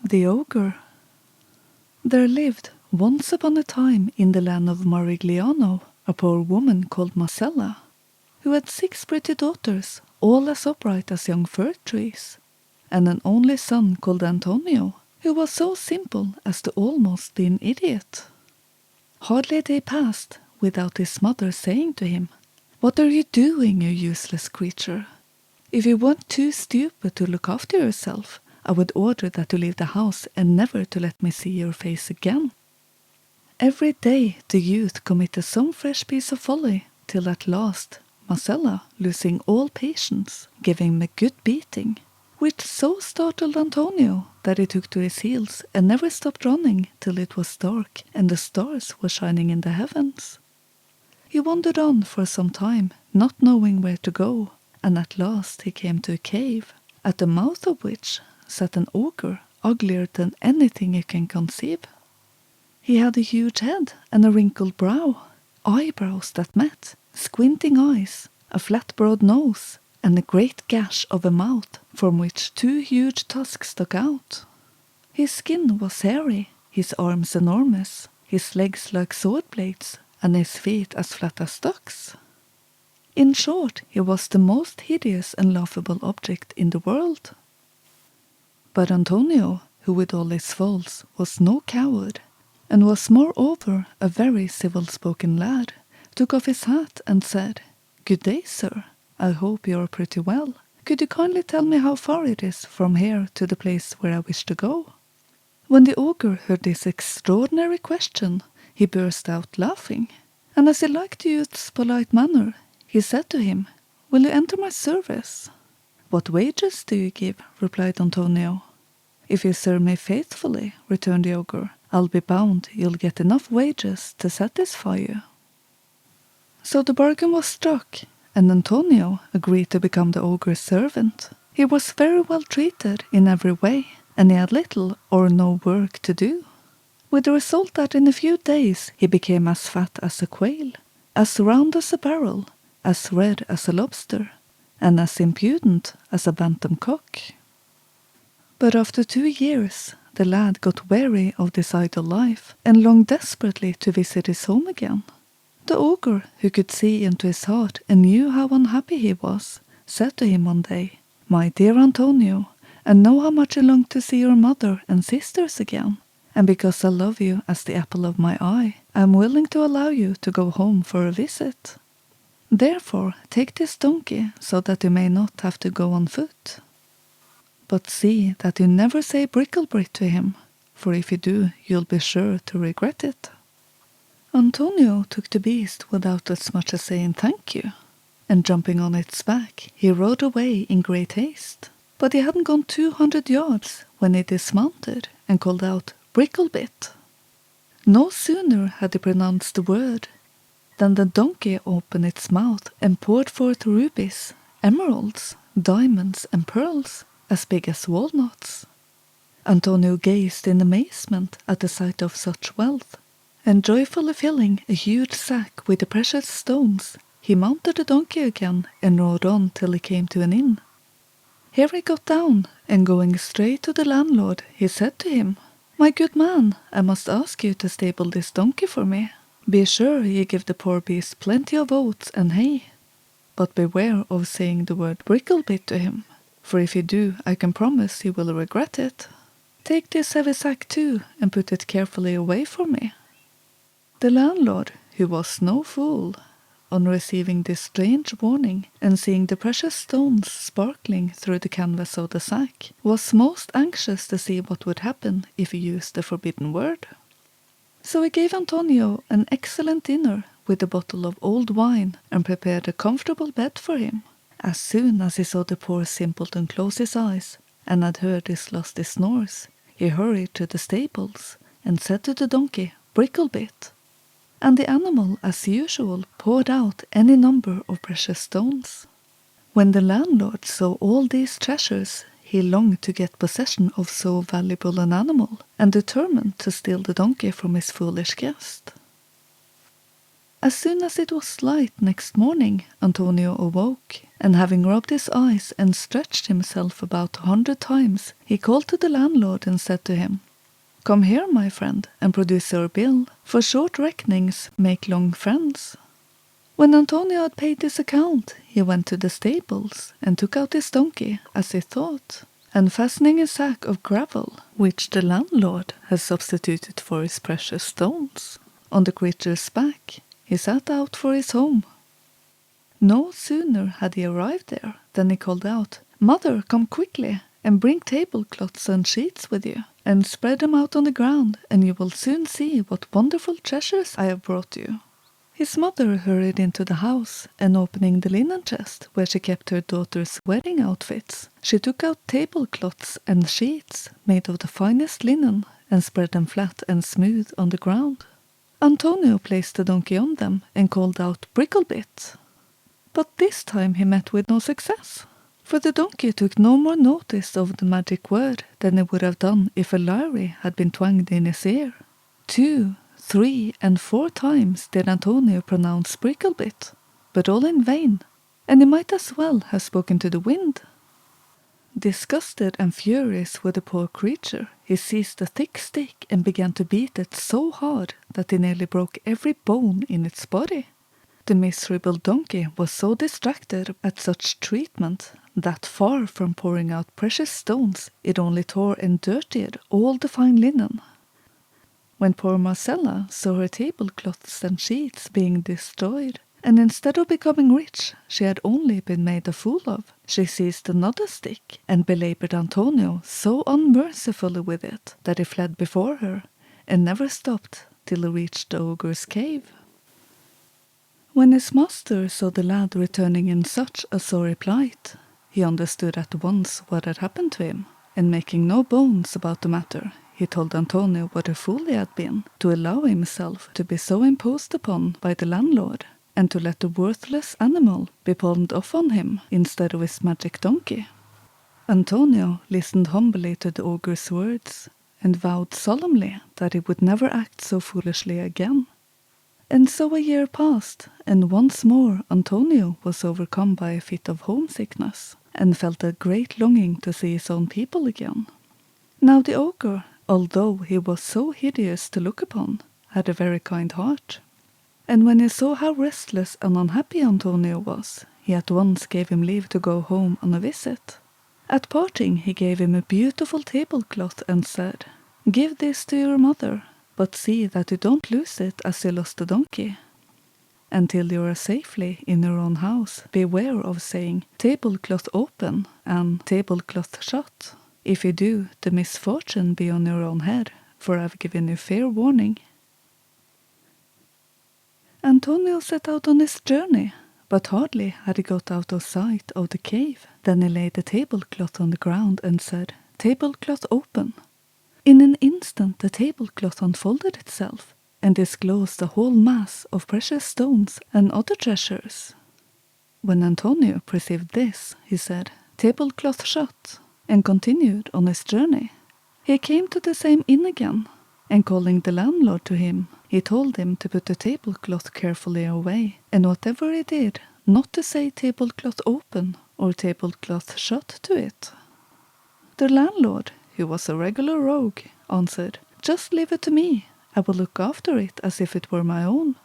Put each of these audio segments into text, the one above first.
The Ogre. There lived, once upon a time in the land of Marigliano, a poor woman called Marcella, who had 6 pretty daughters, all as upright as young fir trees, and an only son called Antonio, who was so simple as to almost be an idiot. Hardly a day passed without his mother saying to him, "What are you doing, you useless creature? If you weren't too stupid to look after yourself, I would order that you leave the house and never to let me see your face again." Every day the youth committed some fresh piece of folly, till at last Marcella, losing all patience, gave him a good beating, which so startled Antonio that he took to his heels and never stopped running till it was dark and the stars were shining in the heavens. He wandered on for some time, not knowing where to go, and at last he came to a cave, at the mouth of which sat an ogre uglier than anything you can conceive. He had a huge head and a wrinkled brow, eyebrows that met, squinting eyes, a flat broad nose, and a great gash of a mouth from which 2 huge tusks stuck out. His skin was hairy, his arms enormous, his legs like sword blades, and his feet as flat as ducks. In short, he was the most hideous and laughable object in the world. But Antonio, who with all his faults was no coward, and was moreover a very civil-spoken lad, took off his hat and said, "Good day, sir. I hope you are pretty well. Could you kindly tell me how far it is from here to the place where I wish to go?" When the ogre heard this extraordinary question, he burst out laughing, and as he liked the youth's polite manner, he said to him, "Will you enter my service?" "What wages do you give?" replied Antonio. "If you serve me faithfully," returned the ogre, "I'll be bound you'll get enough wages to satisfy you." So the bargain was struck, and Antonio agreed to become the ogre's servant. He was very well treated in every way, and he had little or no work to do, with the result that in a few days he became as fat as a quail, as round as a barrel, as red as a lobster, and as impudent as a bantam cock. But after 2 years, the lad got weary of this idle life, and longed desperately to visit his home again. The ogre, who could see into his heart and knew how unhappy he was, said to him one day, "My dear Antonio, I know how much you long to see your mother and sisters again, and because I love you as the apple of my eye, I am willing to allow you to go home for a visit. Therefore, take this donkey so that you may not have to go on foot. But see that you never say Bricklebrit to him, for if you do, you'll be sure to regret it." Antonio took the beast without as much as saying thank you, and jumping on its back, he rode away in great haste. But he hadn't gone 200 yards when he dismounted and called out, "Bricklebrit." No sooner had he pronounced the word than the donkey opened its mouth and poured forth rubies, emeralds, diamonds, and pearls as big as walnuts. Antonio gazed in amazement at the sight of such wealth, and joyfully filling a huge sack with the precious stones, he mounted the donkey again and rode on till he came to an inn. Here he got down, and going straight to the landlord, he said to him, "My good man, I must ask you to stable this donkey for me. Be sure you give the poor beast plenty of oats and hay, but beware of saying the word Bricklebrit to him, for if you do, I can promise you will regret it. Take this heavy sack too, and put it carefully away for me." The landlord, who was no fool, on receiving this strange warning and seeing the precious stones sparkling through the canvas of the sack, was most anxious to see what would happen if he used the forbidden word. So he gave Antonio an excellent dinner with a bottle of old wine and prepared a comfortable bed for him. As soon as he saw the poor simpleton close his eyes and had heard his lusty snores, he hurried to the stables and said to the donkey, "Bricklebrit," and the animal, as usual, poured out any number of precious stones. When the landlord saw all these treasures, he longed to get possession of so valuable an animal, and determined to steal the donkey from his foolish guest. As soon as it was light next morning, Antonio awoke, and having rubbed his eyes and stretched himself about 100 times, he called to the landlord and said to him, "Come here, my friend, and produce your bill, for short reckonings make long friends." When Antonio had paid his account, he went to the stables and took out his donkey, as he thought, and fastening a sack of gravel, which the landlord had substituted for his precious stones, on the creature's back, he set out for his home. No sooner had he arrived there than he called out, "Mother, come quickly, and bring tablecloths and sheets with you, and spread them out on the ground, and you will soon see what wonderful treasures I have brought you." His mother hurried into the house, and opening the linen chest where she kept her daughter's wedding outfits, she took out tablecloths and sheets made of the finest linen, and spread them flat and smooth on the ground. Antonio placed the donkey on them and called out, "Bricklebit." But this time he met with no success, for the donkey took no more notice of the magic word than he would have done if a lyre had been twanged in his ear. 2, 3, and 4 times did Antonio pronounce Bricklebit, but all in vain, and he might as well have spoken to the wind. Disgusted and furious with the poor creature, he seized a thick stick and began to beat it so hard that he nearly broke every bone in its body. The miserable donkey was so distracted at such treatment that, far from pouring out precious stones, it only tore and dirtied all the fine linen. When poor Marcella saw her tablecloths and sheets being destroyed, and instead of becoming rich, she had only been made a fool of, she seized another stick and belaboured Antonio so unmercifully with it that he fled before her, and never stopped till he reached the ogre's cave. When his master saw the lad returning in such a sorry plight, he understood at once what had happened to him, and making no bones about the matter, he told Antonio what a fool he had been to allow himself to be so imposed upon by the landlord, and to let the worthless animal be palmed off on him instead of his magic donkey. Antonio listened humbly to the ogre's words, and vowed solemnly that he would never act so foolishly again. And so a year passed, and once more Antonio was overcome by a fit of homesickness, and felt a great longing to see his own people again. Now the ogre, although he was so hideous to look upon, had a very kind heart, and when he saw how restless and unhappy Antonio was, he at once gave him leave to go home on a visit. At parting he gave him a beautiful tablecloth and said, "Give this to your mother, but see that you don't lose it as you lost the donkey. Until you are safely in your own house, beware of saying tablecloth open and tablecloth shut. If you do, the misfortune be on your own head, for I've given you fair warning." Antonio set out on his journey, but hardly had he got out of sight of the cave than he laid the tablecloth on the ground and said, "Tablecloth open." In an instant the tablecloth unfolded itself, and disclosed a whole mass of precious stones and other treasures. When Antonio perceived this, he said, "Tablecloth shut," and continued on his journey. He came to the same inn again, and calling the landlord to him, he told him to put the tablecloth carefully away, and whatever he did, not to say tablecloth open or tablecloth shut to it. The landlord, who was a regular rogue, answered, "Just leave it to me, I will look after it as if it were my own."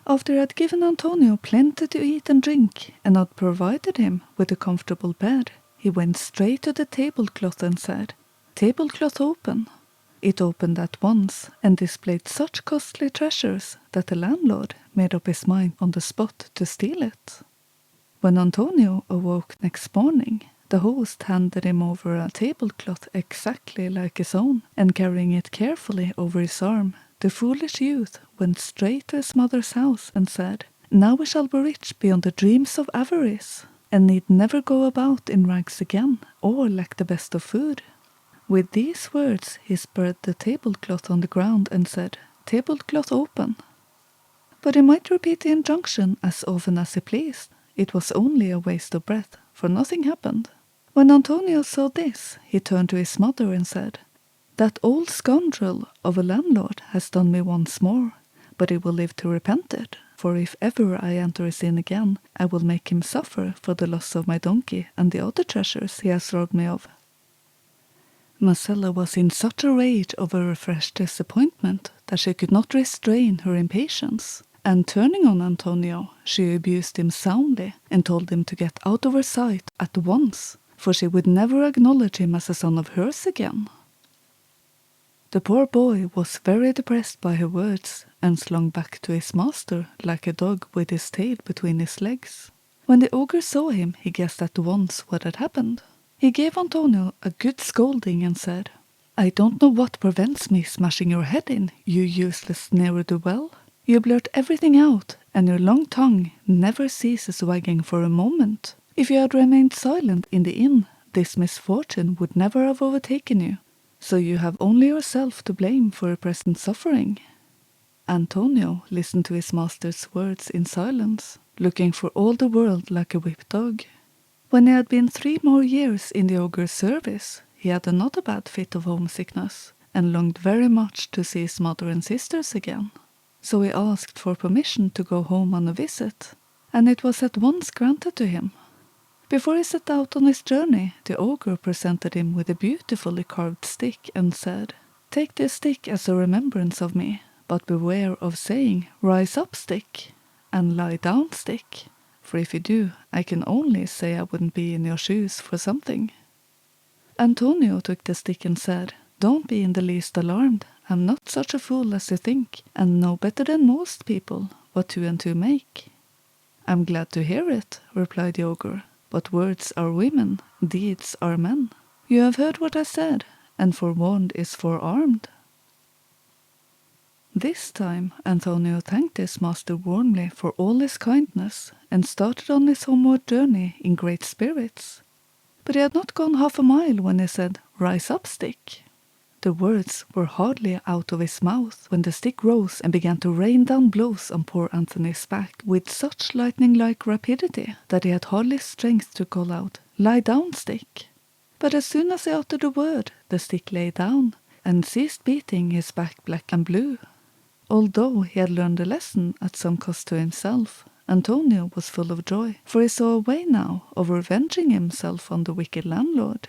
After he had given Antonio plenty to eat and drink, and had provided him with a comfortable bed, he went straight to the tablecloth and said, "Tablecloth open." It opened at once, and displayed such costly treasures that the landlord made up his mind on the spot to steal it. When Antonio awoke next morning, the host handed him over a tablecloth exactly like his own, and carrying it carefully over his arm, the foolish youth went straight to his mother's house and said, "Now we shall be rich beyond the dreams of avarice, and need never go about in rags again, or lack the best of food." With these words he spread the tablecloth on the ground and said, "Tablecloth open." But he might repeat the injunction as often as he pleased. It was only a waste of breath, for nothing happened. When Antonio saw this, he turned to his mother and said, "That old scoundrel of a landlord has done me once more, but he will live to repent it. For if ever I enter his sin again, I will make him suffer for the loss of my donkey and the other treasures he has robbed me of." Marcella was in such a rage over her fresh disappointment that she could not restrain her impatience, and turning on Antonio, she abused him soundly and told him to get out of her sight at once, for she would never acknowledge him as a son of hers again. The poor boy was very depressed by her words, and slunk back to his master like a dog with his tail between his legs. When the ogre saw him, he guessed at once what had happened. He gave Antonio a good scolding and said, "I don't know what prevents me smashing your head in, you useless ne'er-do-well. You blurt everything out, and your long tongue never ceases wagging for a moment. If you had remained silent in the inn, this misfortune would never have overtaken you. So you have only yourself to blame for your present suffering." Antonio listened to his master's words in silence, looking for all the world like a whipped dog. When he had been 3 more years in the ogre's service, he had another bad fit of homesickness, and longed very much to see his mother and sisters again. So he asked for permission to go home on a visit, and it was at once granted to him. Before he set out on his journey, the ogre presented him with a beautifully carved stick and said, "Take this stick as a remembrance of me, but beware of saying, 'Rise up, stick,' and 'Lie down, stick,' for if you do, I can only say I wouldn't be in your shoes for something." Antonio took the stick and said, "Don't be in the least alarmed. I'm not such a fool as you think, and know better than most people what 2 and 2 make." "I'm glad to hear it," replied the ogre. "But words are women, deeds are men. You have heard what I said, and forewarned is forearmed." This time Antonio thanked his master warmly for all his kindness, and started on his homeward journey in great spirits. But he had not gone half a mile when he said, "Rise up, stick." The words were hardly out of his mouth when the stick rose and began to rain down blows on poor Anthony's back with such lightning-like rapidity that he had hardly strength to call out, "Lie down, stick." But as soon as he uttered the word, the stick lay down and ceased beating his back black and blue. Although he had learned a lesson at some cost to himself, Antonio was full of joy, for he saw a way now of revenging himself on the wicked landlord.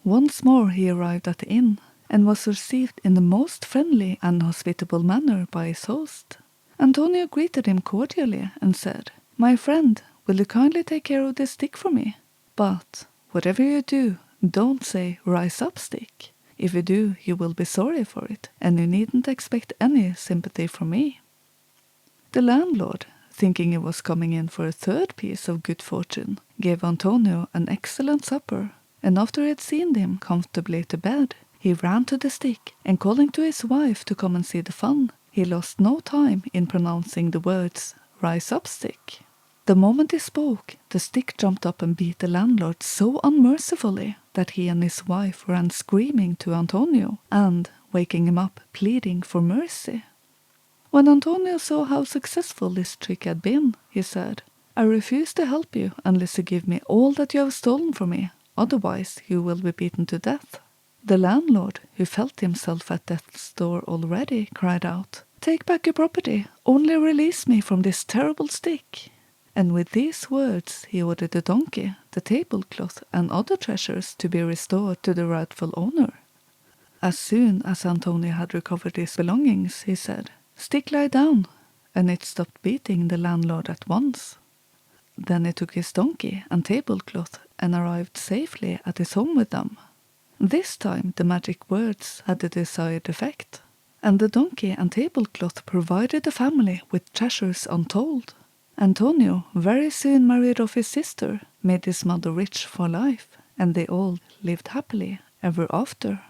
Once more he arrived at the inn, and was received in the most friendly and hospitable manner by his host. Antonio greeted him cordially and said, "My friend, will you kindly take care of this stick for me? But whatever you do, don't say 'Rise up, stick.' If you do, you will be sorry for it, and you needn't expect any sympathy from me." The landlord, thinking he was coming in for a 3rd piece of good fortune, gave Antonio an excellent supper, and after he had seen him comfortably to bed, he ran to the stick, and calling to his wife to come and see the fun, he lost no time in pronouncing the words, "Rise up, stick." The moment he spoke, the stick jumped up and beat the landlord so unmercifully that he and his wife ran screaming to Antonio, and, waking him up, pleading for mercy. When Antonio saw how successful this trick had been, he said, "I refuse to help you unless you give me all that you have stolen from me. Otherwise you will be beaten to death." The landlord, who felt himself at death's door already, cried out, "Take back your property, only release me from this terrible stick." And with these words he ordered the donkey, the tablecloth, and other treasures to be restored to the rightful owner. As soon as Antonio had recovered his belongings, he said, "Stick, lie down," and it stopped beating the landlord at once. Then he took his donkey and tablecloth and arrived safely at his home with them. This time the magic words had the desired effect, and the donkey and tablecloth provided the family with treasures untold. Antonio very soon married off his sister, made his mother rich for life, and they all lived happily ever after.